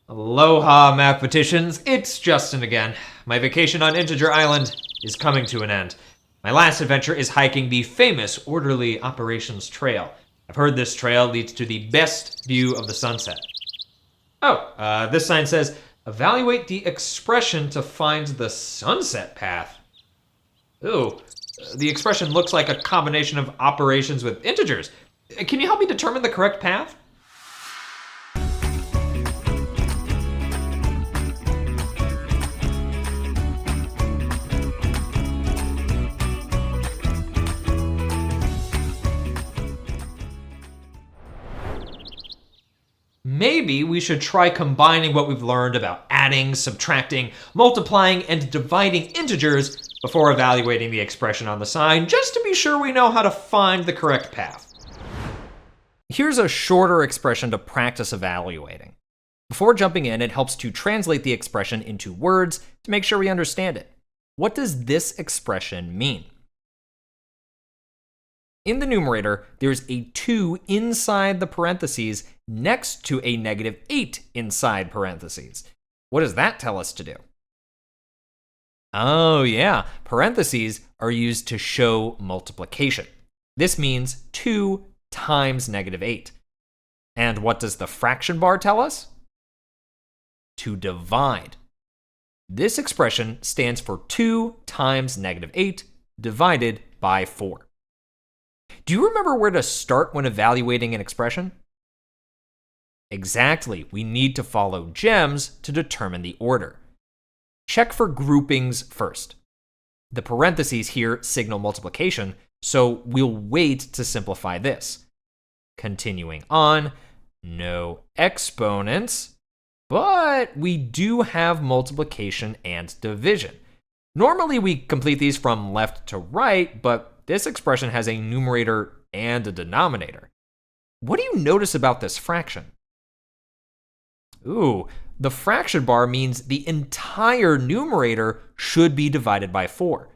Aloha, mathematicians. It's Justin again. My vacation on Integer Island is coming to an end. My last adventure is hiking the famous Orderly Operations Trail. I've heard this trail leads to the best view of the sunset. This sign says, evaluate the expression to find the sunset path. Ooh, the expression looks like a combination of operations with integers. Can you help me determine the correct path? Maybe we should try combining what we've learned about adding, subtracting, multiplying, and dividing integers before evaluating the expression on the sign, just to be sure we know how to find the correct path. Here's a shorter expression to practice evaluating. Before jumping in, it helps to translate the expression into words to make sure we understand it. What does this expression mean? In the numerator, there's a 2 inside the parentheses next to a -8 inside parentheses. What does that tell us to do? Oh yeah, parentheses are used to show multiplication. This means 2 times -8. And what does the fraction bar tell us? To divide. This expression stands for 2 times -8 divided by 4. Do you remember where to start when evaluating an expression? Exactly, we need to follow gems to determine the order. Check for groupings first. The parentheses here signal multiplication, so we'll wait to simplify this. Continuing on, no exponents, but we do have multiplication and division. Normally we complete these from left to right, but this expression has a numerator and a denominator. What do you notice about this fraction? Ooh, the fraction bar means the entire numerator should be divided by 4.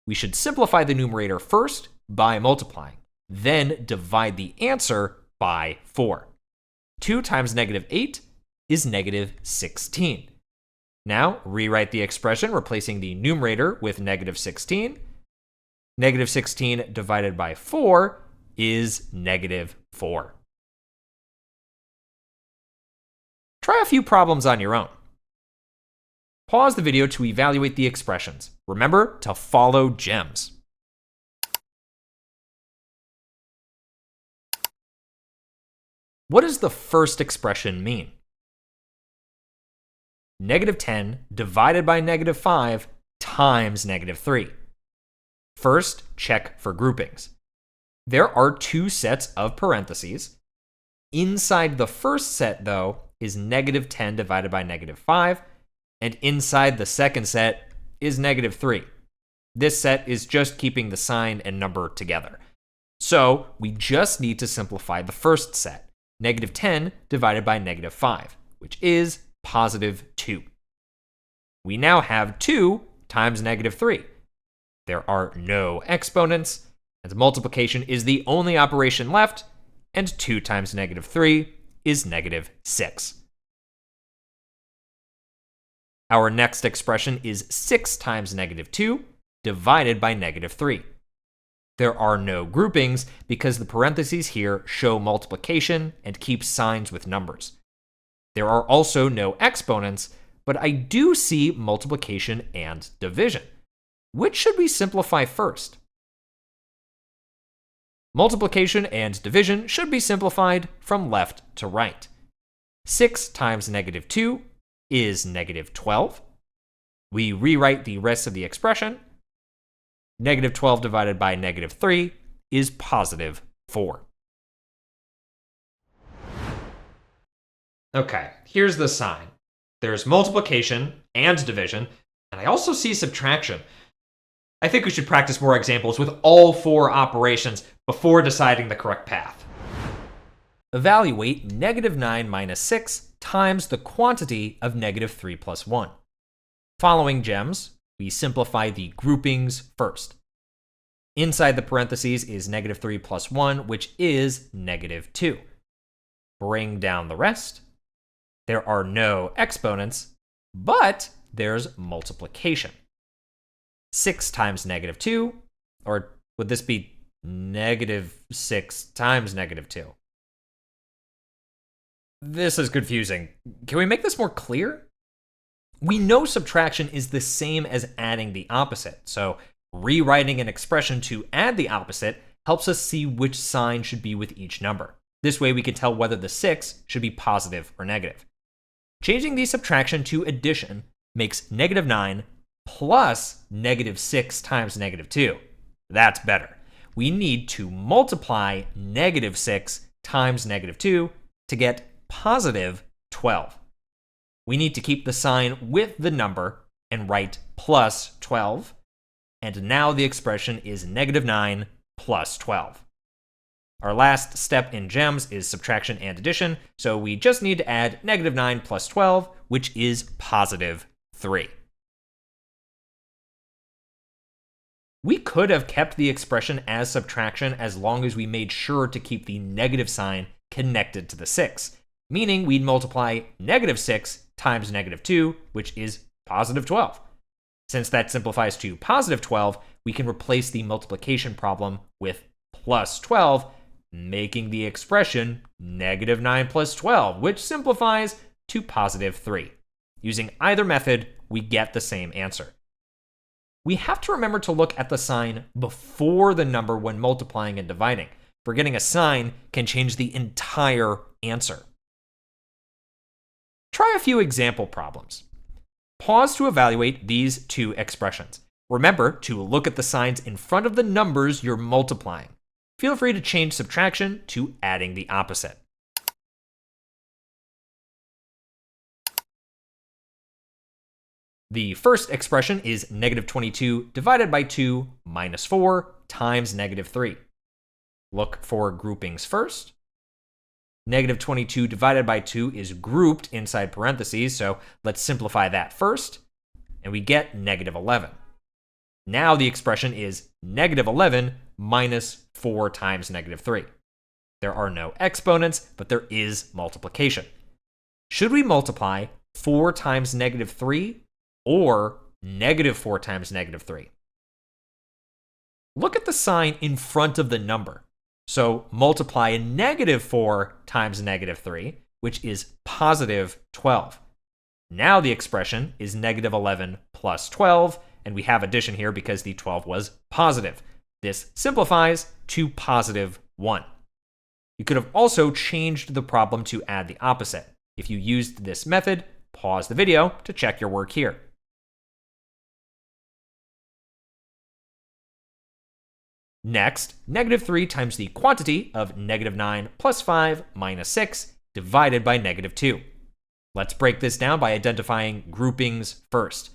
We should simplify the numerator first by multiplying, then divide the answer by 4. 2 times -8 is -16. Now, rewrite the expression, replacing the numerator with -16. -16 divided by 4 is -4. Try a few problems on your own. Pause the video to evaluate the expressions. Remember to follow gems. What does the first expression mean? -10 divided by -5 times -3. First, check for groupings. There are 2 sets of parentheses. Inside the first set, though, is -10 divided by -5, and inside the second set is -3. This set is just keeping the sign and number together. So we just need to simplify the first set, -10 divided by -5, which is +2. We now have 2 times -3. There are no exponents, and multiplication is the only operation left, and 2 times -3 is -6. Our next expression is 6 times -2 divided by -3. There are no groupings because the parentheses here show multiplication and keep signs with numbers. There are also no exponents, but I do see multiplication and division. Which should we simplify first? Multiplication and division should be simplified from left to right. 6 times -2 is -12. We rewrite the rest of the expression. -12 divided by -3 is +4. Okay, here's the sign. There's multiplication and division, and I also see subtraction. I think we should practice more examples with all 4 operations before deciding the correct path. Evaluate -9 minus 6 times the quantity of -3 plus 1. Following gems, we simplify the groupings first. Inside the parentheses is -3 plus 1, which is -2. Bring down the rest. There are no exponents, but there's multiplication. 6 times negative 2, or would this be negative 6 times negative 2? This is confusing. Can we make this more clear? We know subtraction is the same as adding the opposite, so rewriting an expression to add the opposite helps us see which sign should be with each number. This way we can tell whether the 6 should be positive or negative. Changing the subtraction to addition makes negative 9 plus negative 6 times negative 2. That's better. We need to multiply negative 6 times negative 2 to get positive 12. We need to keep the sign with the number and write plus 12. And now the expression is negative 9 plus 12. Our last step in GEMS is subtraction and addition, so we just need to add negative 9 plus 12, which is positive 3. We could have kept the expression as subtraction as long as we made sure to keep the negative sign connected to the 6, meaning we'd multiply negative 6 times negative 2, which is positive 12. Since that simplifies to positive 12, we can replace the multiplication problem with plus 12, making the expression negative 9 plus 12, which simplifies to positive 3. Using either method, we get the same answer. We have to remember to look at the sign before the number when multiplying and dividing. Forgetting a sign can change the entire answer. Try a few example problems. Pause to evaluate these two expressions. Remember to look at the signs in front of the numbers you're multiplying. Feel free to change subtraction to adding the opposite. The first expression is negative 22 divided by 2 minus 4 times negative 3. Look for groupings first. Negative 22 divided by 2 is grouped inside parentheses, so let's simplify that first, and we get negative 11. Now the expression is negative 11 minus 4 times negative 3. There are no exponents, but there is multiplication. Should we multiply 4 times negative 3 or negative 4 times negative 3? Look at the sign in front of the number. So multiply negative 4 times negative 3, which is positive 12. Now the expression is negative 11 plus 12, and we have addition here because the 12 was positive. This simplifies to positive 1. You could have also changed the problem to add the opposite. If you used this method, pause the video to check your work here. Next, negative 3 times the quantity of negative 9 plus 5 minus 6 divided by negative 2. Let's break this down by identifying groupings first.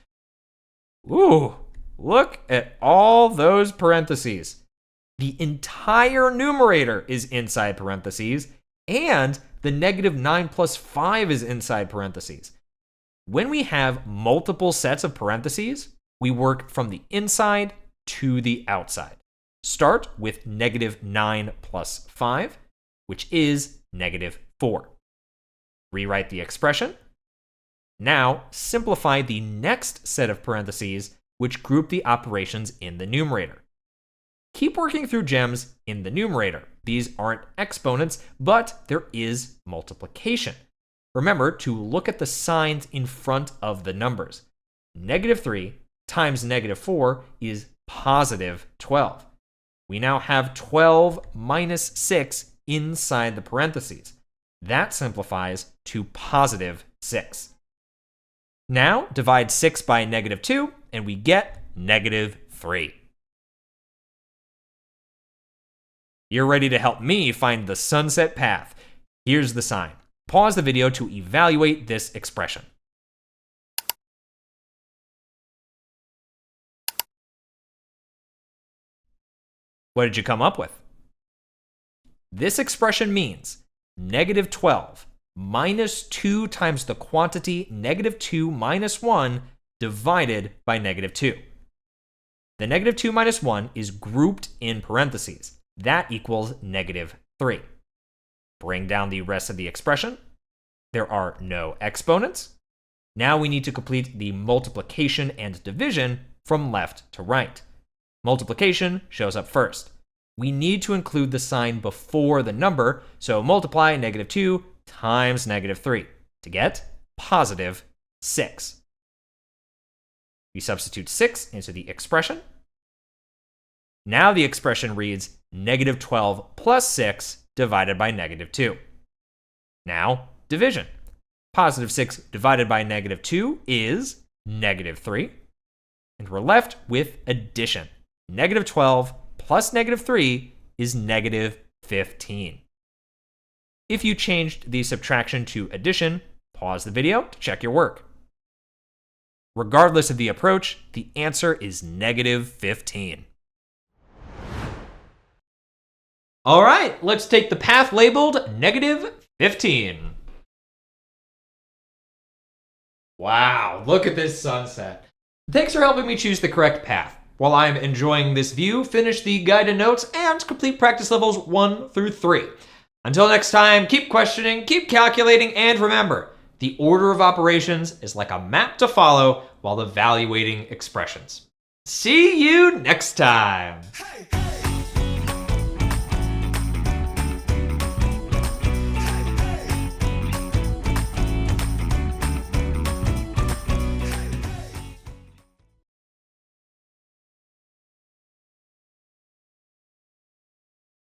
Ooh, look at all those parentheses. The entire numerator is inside parentheses, and the negative 9 plus 5 is inside parentheses. When we have multiple sets of parentheses, we work from the inside to the outside. Start with negative 9 plus 5, which is negative 4. Rewrite the expression. Now, simplify the next set of parentheses, which group the operations in the numerator. Keep working through GEMS in the numerator. These aren't exponents, but there is multiplication. Remember to look at the signs in front of the numbers. Negative 3 times negative 4 is positive 12. We now have 12 minus 6 inside the parentheses. That simplifies to positive 6. Now divide 6 by negative 2, and we get negative 3. You're ready to help me find the sunset path. Here's the sign. Pause the video to evaluate this expression. What did you come up with? This expression means negative 12 minus 2 times the quantity negative 2 minus 1 divided by negative 2. The negative 2 minus 1 is grouped in parentheses. That equals negative 3. Bring down the rest of the expression. There are no exponents. Now we need to complete the multiplication and division from left to right. Multiplication shows up first. We need to include the sign before the number, so multiply -2 times -3 to get positive 6. We substitute 6 into the expression. Now the expression reads -12 plus 6 divided by -2. Now, division. Positive 6 divided by -2 is -3. And we're left with addition. -12 plus -3 is -15. If you changed the subtraction to addition, pause the video to check your work. Regardless of the approach, the answer is -15. All right, let's take the path labeled -15. Wow, look at this sunset. Thanks for helping me choose the correct path. While I'm enjoying this view, finish the guided notes and complete practice levels 1 through 3. Until next time, keep questioning, keep calculating, and remember, the order of operations is like a map to follow while evaluating expressions. See you next time!